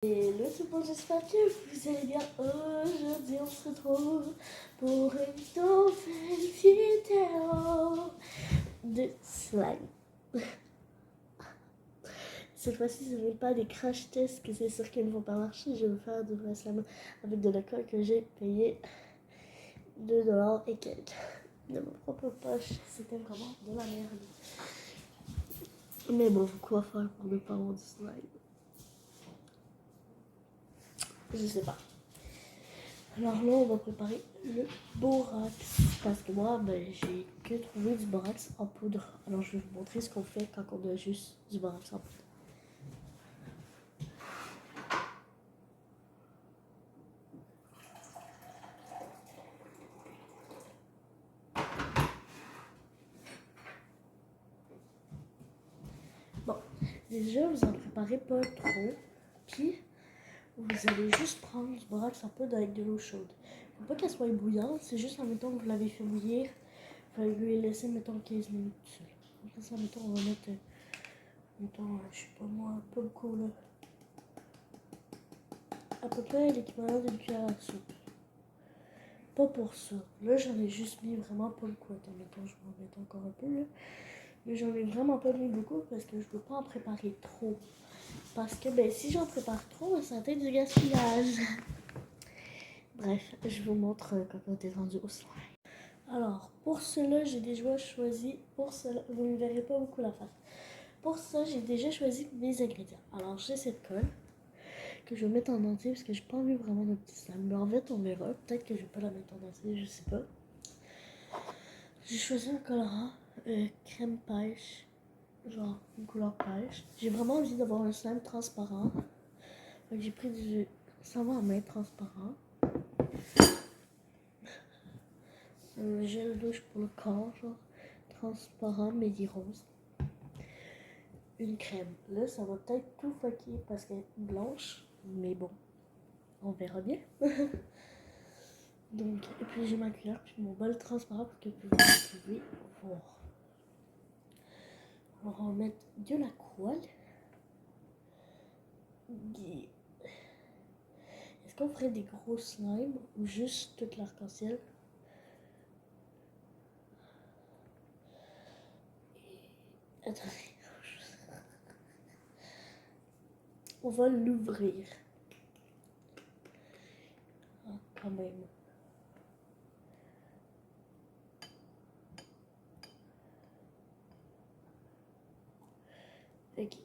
Et le tout bon, j'espère que vous allez bien. Aujourd'hui, on se retrouve pour une nouvelle vidéo de slime. Cette fois-ci, ce n'est pas des crash tests, que c'est sûr qu'ils ne vont pas marcher. Je vais faire du vrai slime avec de l'alcool que j'ai payé 2$ et quelques de ma propre poche. C'était vraiment de la merde. Mais bon, quoi faire pour ne pas avoir du slime? Je sais pas. Alors là, on va préparer le borax. Parce que moi, j'ai que trouvé du borax en poudre. Alors je vais vous montrer ce qu'on fait quand on a juste du borax en poudre. Bon, déjà, vous en préparez pas trop. Puis, vous allez juste prendre du borax en poudre avec de l'eau chaude. Faut pas qu'elle soit bouillante. C'est juste, mettons, que vous l'avez fait bouillir. Vous lui laisser, mettons, 15 minutes seul. Après ça, mettons, on va mettre, mettons, je sais pas moi, pas beaucoup là. À peu près l'équivalent d'une cuillère à soupe. Pas pour ça. Là, j'en ai juste mis vraiment pas beaucoup. Attends, mettons, je vais en mettre encore un peu là. Mais j'en ai vraiment pas mis beaucoup parce que je veux pas en préparer trop. Parce que, si j'en prépare trop, ça va être du gaspillage. Bref, je vous montre quand on est rendu au slime. Alors, pour cela, j'ai déjà choisi, vous ne verrez pas beaucoup la face. Pour ça, j'ai déjà choisi mes ingrédients. Alors, j'ai cette colle que je vais mettre en entier parce que j'ai pas envie vraiment de petit slime. Mais en fait, on verra. Peut-être que je vais pas la mettre en entier, je sais pas. J'ai choisi un colorant crème pêche, genre une couleur pêche. J'ai vraiment envie d'avoir un slime transparent. Donc j'ai pris du savon à main transparent. Un gel douche pour le corps, genre transparent mais dit rose. Une crème. Là, ça va peut-être tout fucker parce qu'elle est blanche, mais bon, on verra bien. Donc, et puis j'ai ma cuillère puis mon bol transparent pour que vous pouvez voir. Alors, on va mettre de la colle. Est-ce qu'on ferait des gros slimes ou juste toute l'arc-en-ciel? Attendez. On va l'ouvrir. Ah, quand même. Ok.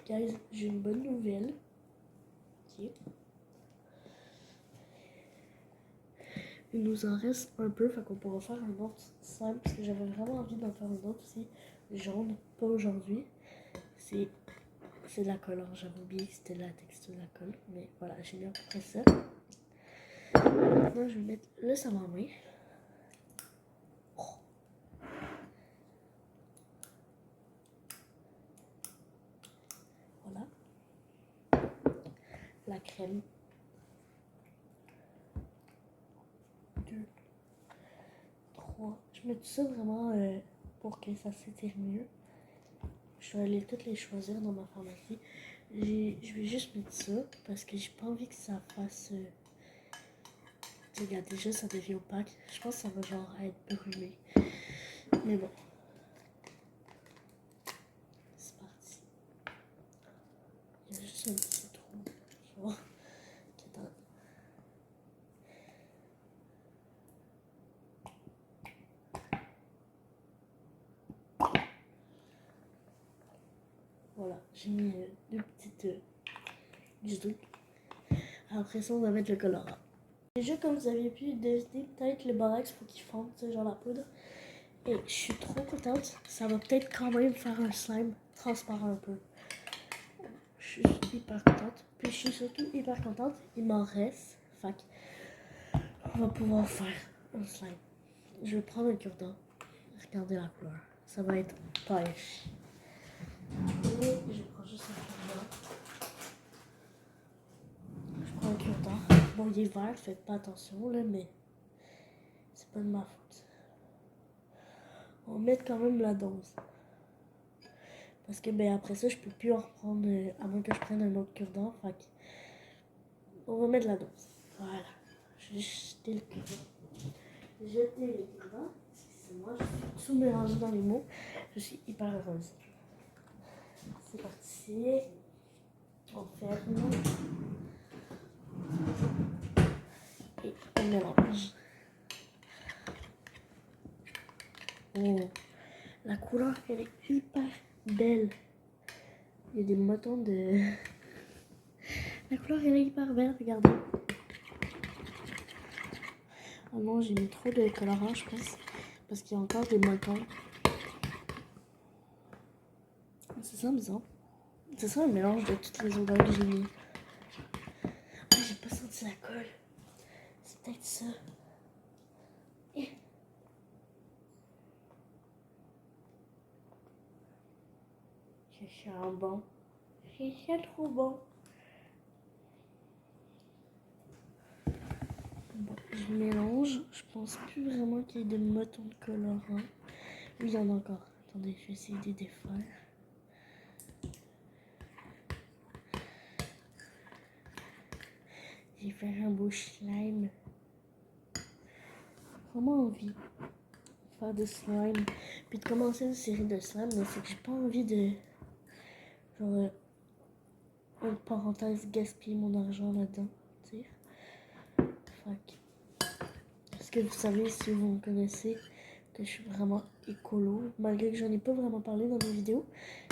Guys, j'ai une bonne nouvelle. Ok. Il nous en reste un peu, fait qu'on pourra faire un autre slime parce que j'avais vraiment envie d'en faire un autre aussi. Jaune, pas aujourd'hui. C'est de la colle, j'avais oublié que c'était la texture de la colle. Mais voilà, j'ai mis à peu près ça. Maintenant, je vais mettre le savon à main. Voilà. La crème. 2, 3. Je mets tout ça vraiment pour que ça s'étire mieux. Je vais aller toutes les choisir dans ma pharmacie. Je vais juste mettre ça parce que j'ai pas envie que ça fasse... Regarde, déjà ça devient opaque. Je pense que ça va genre être brûlé. Mais bon. C'est parti. Il y a juste un petit trou. Genre. Attends. Voilà, j'ai mis deux petites gouttes. Après ça, on va mettre le colorant. Déjà, comme vous avez pu deviner, peut-être le borax, faut qu'il fonde, genre la poudre. Et je suis trop contente. Ça va peut-être quand même faire un slime transparent un peu. Je suis hyper contente. Puis je suis surtout hyper contente. Il m'en reste. Fait on va pouvoir faire un slime. Je vais prendre un cure-dent. Regardez la couleur. Ça va être pêche. Et je prends juste un cure-dent. Je prends un cure-dent. Bon, il est vert, faites pas attention là, mais c'est pas de ma faute. On va mettre quand même la dose. Parce que ben après ça, je peux plus en reprendre à moins que je prenne un autre cure-dent. Fait que on va mettre la dose. Voilà. Je vais jeter le cure-dent. Jeter le cure-dent. Excusez-moi, je suis tout mélangée dans les mots. Je suis hyper heureuse. C'est parti. On ferme. Et on mélange. Oh, la couleur, elle est hyper belle. Il y a des motons de... La couleur, elle est hyper belle, regardez. Oh non, j'ai mis trop de colorant, je pense. Parce qu'il y a encore des motons. C'est ça, bizarre. C'est ça un mélange de toutes les odeurs que j'ai mis. Ah, j'ai pas senti la colle. C'est peut-être ça. C'est un bon. C'est trop bon. Bon, je mélange. Je pense plus vraiment qu'il y ait de motons de colorant. Oui, il y en a encore. Attendez, je vais essayer de les défaire. J'ai fait un beau slime. Vraiment envie de faire des slime. Puis de commencer une série de slime, mais c'est que j'ai pas envie de... Genre, entre parenthèses, gaspiller mon argent là-dedans. Tu sais. Fait que... Parce que vous savez, si vous me connaissez, que je suis vraiment écolo. Malgré que j'en ai pas vraiment parlé dans mes vidéos.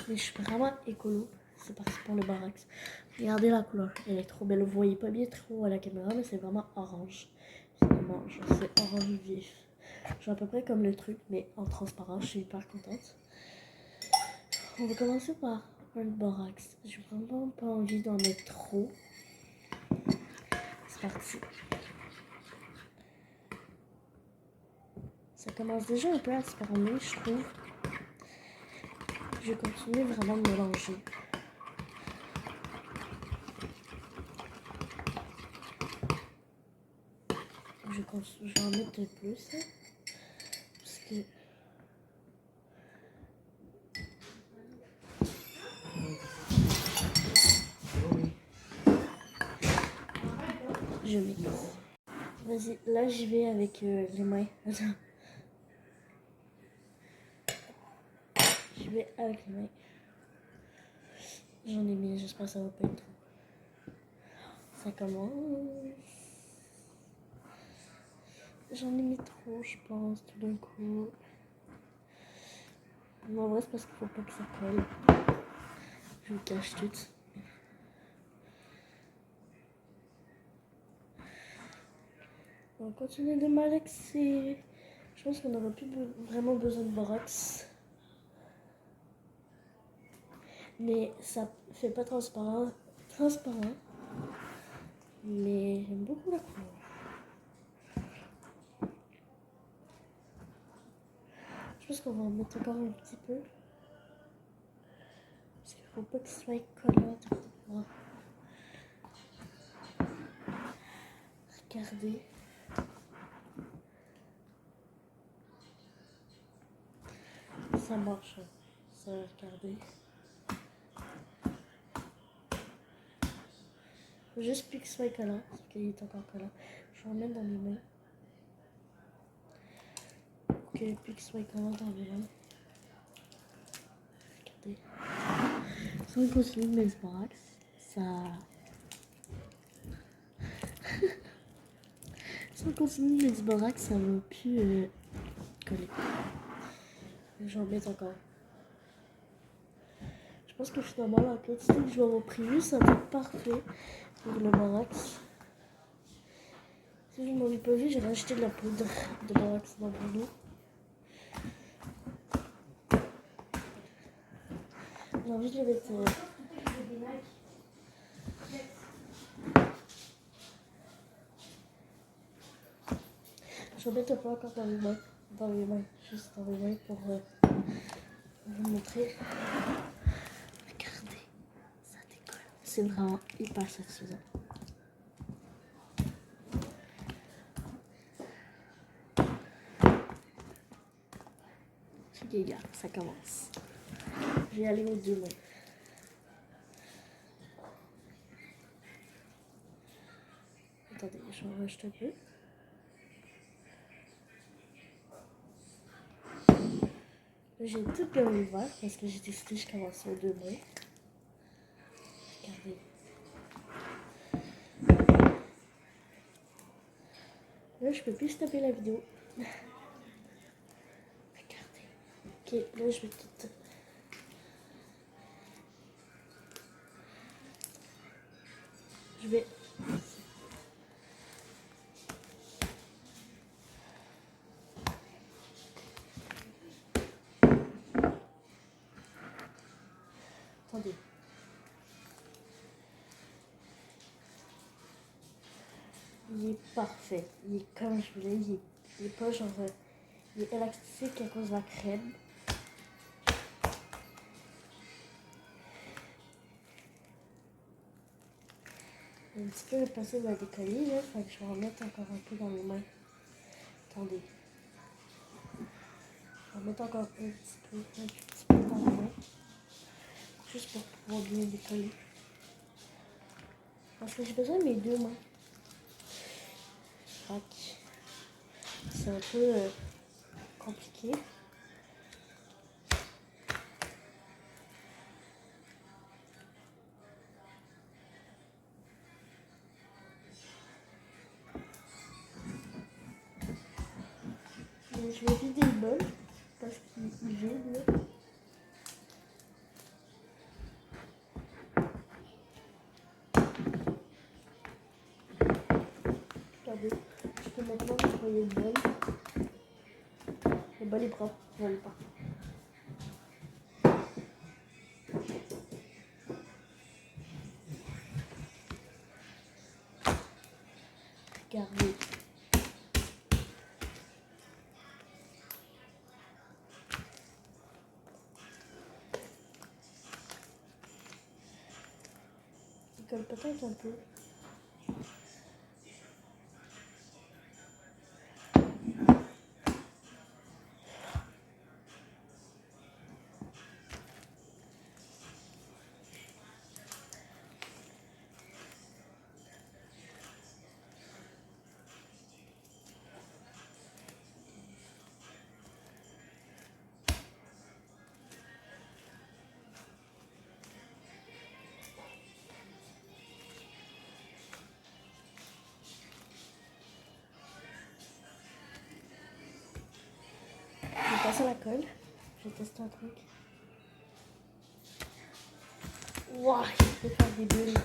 Mais je suis vraiment écolo. C'est parti pour le Borax. Regardez la couleur. Elle est trop belle. Vous voyez pas bien trop à la caméra, mais c'est vraiment orange. Finalement, c'est orange vif. J'ai à peu près comme le truc, mais en transparent. Je suis hyper contente. On va commencer par un Borax. J'ai vraiment pas envie d'en mettre trop. C'est parti. Ça commence déjà un peu à se former, je trouve. Je vais continuer vraiment de mélanger. Je vais en mettre plus. Hein, parce que... Je mixe. Vas-y, là j'y vais avec les mains. Attends. J'y vais avec les mains. J'en ai mis, j'espère que ça va pas être trop. Ça commence. J'en ai mis trop, je pense, tout d'un coup. Mais en vrai, c'est parce qu'il faut pas que ça colle. Je vous cache tout. On va continuer de malaxer. Je pense qu'on n'aura plus vraiment besoin de borax. Mais ça fait pas transparent. Mais j'aime beaucoup la couleur. Je pense qu'on va en mettre encore un petit peu. Parce qu'il faut pas qu'il soit collant. Regardez. Ça marche. Ça, regardez. Faut juste plus qu'il soit collant. Parce qu'il est encore collant. Je vais en mettre dans mes mains. Que plus qu'il soit collant dans mes mains. Regardez. Si on continue de mettre ce borax, ça... Si on continue de mettre ce borax, ça va plus coller. J'en mets encore. Je pense que finalement, la quantité que je vais avoir prévue, ça va être parfait pour le borax. Si je ne m'en ai pas vu, j'ai rajouté de la poudre de borax dans mon eau. J'ai envie de le mettre... Je vais mettre un peu encore dans les mains. Dans les mains. Juste dans les mains pour vous montrer. Regardez. Ça décolle. C'est vraiment hyper satisfaisant. Ok, gars, ça commence. Je vais aller aux deux mains. Attendez, je vais en rajouter un peu. Là, j'ai tout bien ouvert parce que j'ai décidé que je commençais aux deux mains. Regardez. Là, je peux plus stopper la vidéo. Regardez. Ok, là, je vais tout... Je vais... Attendez. Il est parfait. Il est comme je voulais. Il est pas genre... il est élastique à cause de la crème. Un petit peu passé va décoller là. Fait que je vais en mettre encore un peu dans mes mains. Attendez. Je vais en mettre encore un petit peu dans mes mains. Juste pour pouvoir bien décoller. Parce que j'ai besoin de mes deux mains. C'est un peu compliqué. Donc, je vais vider le bol parce qu'il est vide là. Regardez, je peux maintenant nettoyer le bol. Le bol est propre, je ne pas. Regardez. Il colle peut-être un peu. Je vais passer la colle. Je vais tester un truc. Waouh, je peux faire des bulles.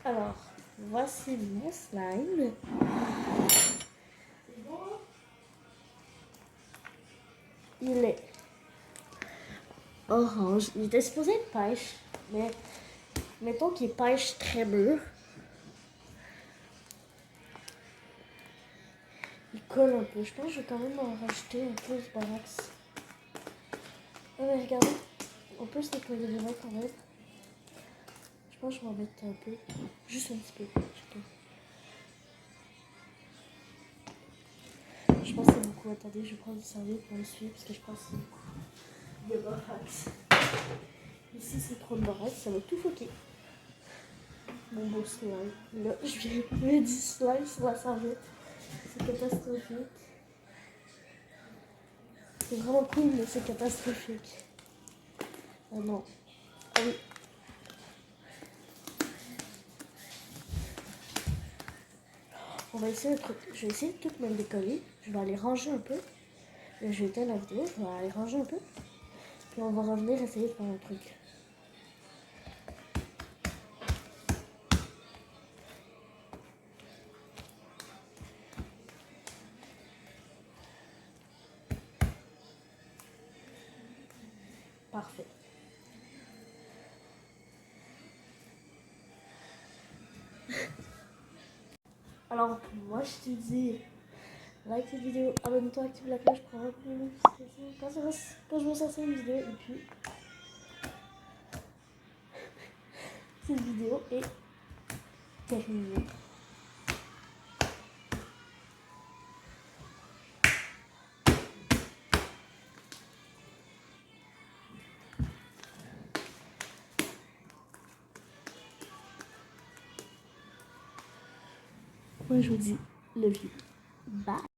Alors, voici mon slime. Il est orange. Il était supposé être pêche, mais mettons qu'il est pêche très mûr. Il colle un peu. Je pense que je vais quand même en rajouter un peu de borax. Ah mais regardez, on peut se nettoyer les mains quand même. Je pense que je vais en mettre un peu. Juste un petit peu. Je pense que c'est beaucoup. Attendez, je vais prendre du serviette pour essuyer parce que je pense que c'est beaucoup de borax. Ici, c'est trop de borax, ça va tout foquer. Mon beau slime. Là, je viens de mettre du slime sur la serviette. C'est catastrophique. C'est vraiment cool, mais c'est catastrophique. Ah non. Ah oui. On va essayer de... Je vais essayer de tout me décoller. Je vais aller ranger un peu. Là, je vais éteindre la vidéo. Je vais aller ranger un peu. Puis on va revenir essayer de faire un truc. Parfait. Alors, moi, je te dis, like cette vidéo, abonne-toi, active la cloche pour avoir plus de notifications quand je vais sortir une vidéo. Et puis, cette vidéo est terminée. Moi, je vous dis love you. Bye.